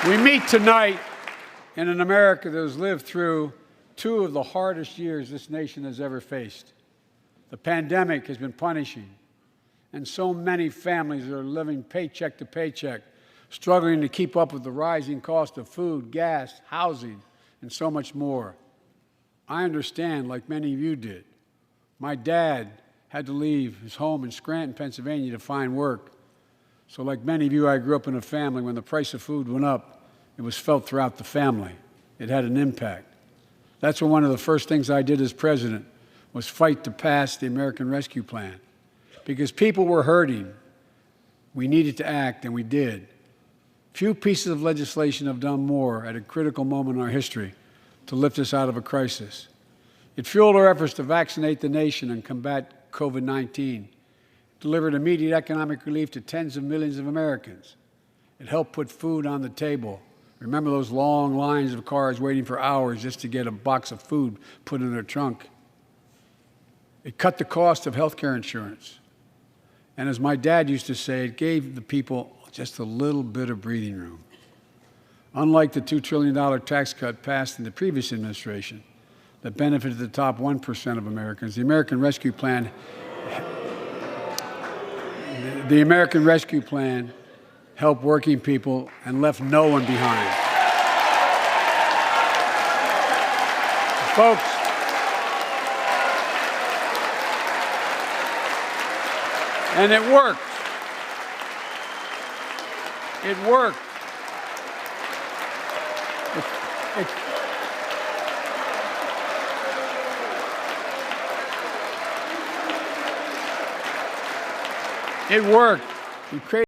We meet tonight in an America that has lived through two of the hardest years this nation has ever faced. The pandemic has been punishing, and so many families are living paycheck to paycheck, struggling to keep up with the rising cost of food, gas, housing, and so much more. I understand, like many of you did. My dad had to leave his home in Scranton, Pennsylvania to find work. So like many of you, I grew up in a family when the price of food went up, it was felt throughout the family. It had an impact. That's when one of the first things I did as president was fight to pass the American Rescue Plan. Because people were hurting, we needed to act, and we did. Few pieces of legislation have done more at a critical moment in our history to lift us out of a crisis. It fueled our efforts to vaccinate the nation and combat COVID-19, delivered immediate economic relief to tens of millions of Americans. It helped put food on the table. Remember those long lines of cars waiting for hours just to get a box of food put in their trunk? It cut the cost of health care insurance. And as my dad used to say, it gave the people just a little bit of breathing room. Unlike the $2 trillion tax cut passed in the previous administration that benefited the top 1% of Americans, the American Rescue Plan helped working people and left no one behind. Folks, and it worked. It worked. It worked. We created